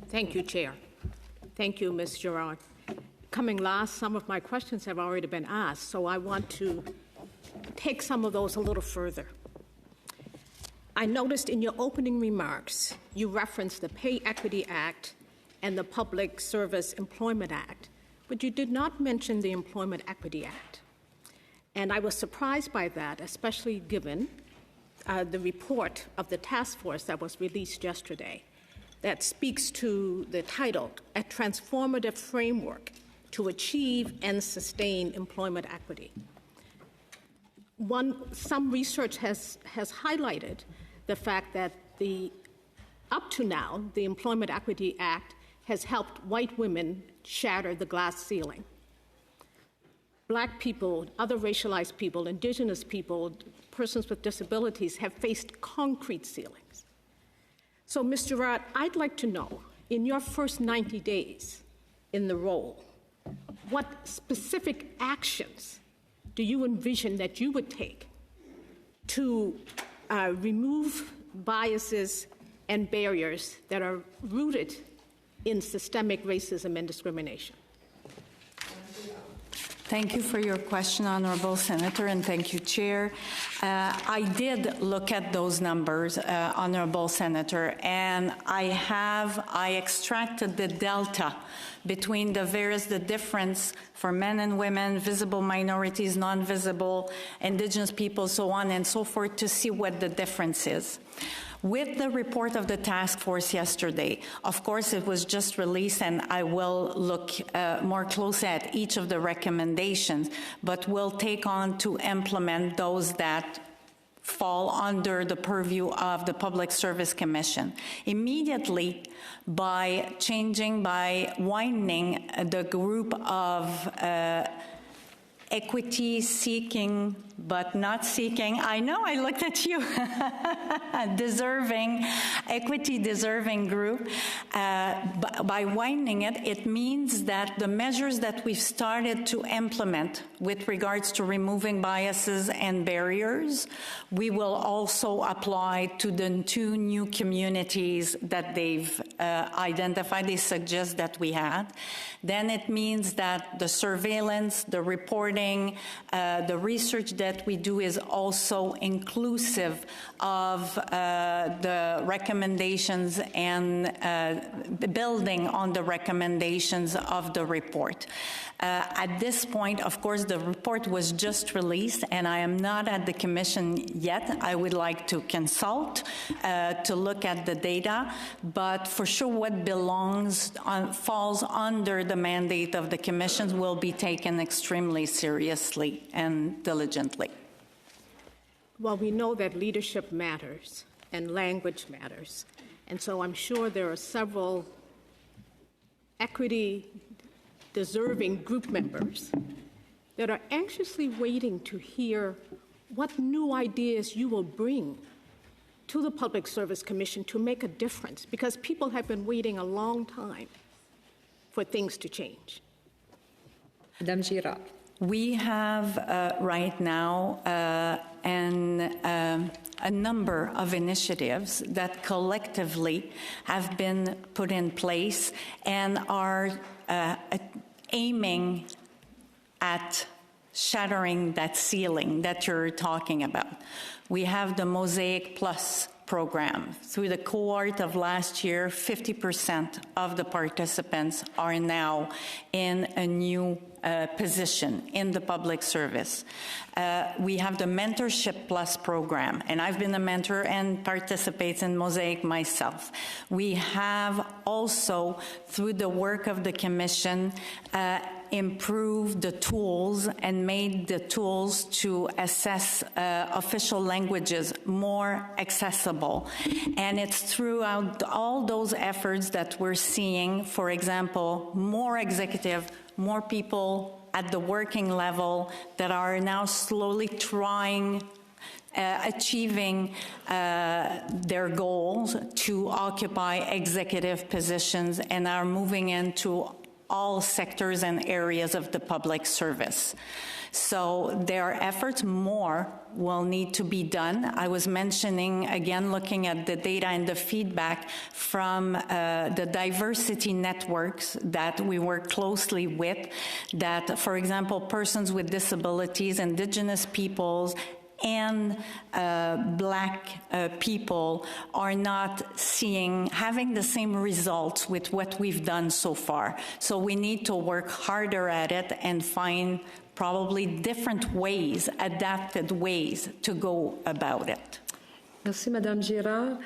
Thank you, Chair. Thank you, Ms. Girard. Coming last, some of my questions have already been asked, so I want to take some of those a little further. I noticed in your opening remarks, you referenced the Pay Equity Act and the Public Service Employment Act, but you did not mention the Employment Equity Act. And I was surprised by that, especially given the report of the task force that was released yesterday that speaks to the title, A Transformative Framework to Achieve and Sustain Employment Equity. Some research has highlighted the fact that up to now, the Employment Equity Act has helped white women shatter the glass ceiling. Black people, other racialized people, indigenous people, persons with disabilities have faced concrete ceilings. So, Ms. Girard, I'd like to know, in your first 90 days in the role, what specific actions do you envision that you would take to remove biases and barriers that are rooted in systemic racism and discrimination? Thank you for your question, Honorable Senator, and thank you, Chair. I did look at those numbers, Honorable Senator, and I extracted the delta between the difference for men and women, visible minorities, non-visible, indigenous people, so on and so forth, to see what the difference is. With the report of the task force yesterday, of course, it was just released, and I will look more closely at each of the recommendations, but we'll take on to implement those that fall under the purview of the Public Service Commission. Immediately, by widening the group of equity-seeking but not seeking, I know, I looked at you, equity-deserving group. By widening it, it means that the measures that we've started to implement with regards to removing biases and barriers, we will also apply to the 2 new communities that they've identified, they suggest that we had. Then it means that the surveillance, the reporting, the research that we do is also inclusive of the recommendations and building on the recommendations of the report. At this point, of course, the report was just released, and I am not at the Commission yet. I would like to consult to look at the data, but for sure what falls under the mandate of the Commission will be taken extremely seriously and diligently. Well, we know that leadership matters and language matters, and so I'm sure there are several equity-deserving group members that are anxiously waiting to hear what new ideas you will bring to the Public Service Commission to make a difference, because people have been waiting a long time for things to change. Madame Girard. We have right now a number of initiatives that collectively have been put in place and are aiming at shattering that ceiling that you're talking about. We have the Mosaic Plus program. Through the cohort of last year, 50% of the participants are now in a new position in the public service. We have the Mentorship Plus program, and I've been a mentor and participate in Mosaic myself. We have also, through the work of the Commission, improved the tools and made the tools to assess official languages more accessible. And it's throughout all those efforts that we're seeing, for example, more executive, more people at the working level that are now slowly achieving their goals to occupy executive positions and are moving into all sectors and areas of the public service. So there are efforts, more will need to be done. I was mentioning, again, looking at the data and the feedback from the diversity networks that we work closely with, that, for example, persons with disabilities, Indigenous peoples, and Black people are not having the same results with what we've done so far. So we need to work harder at it and find probably different ways, adapted ways to go about it. Merci, Madame Girard.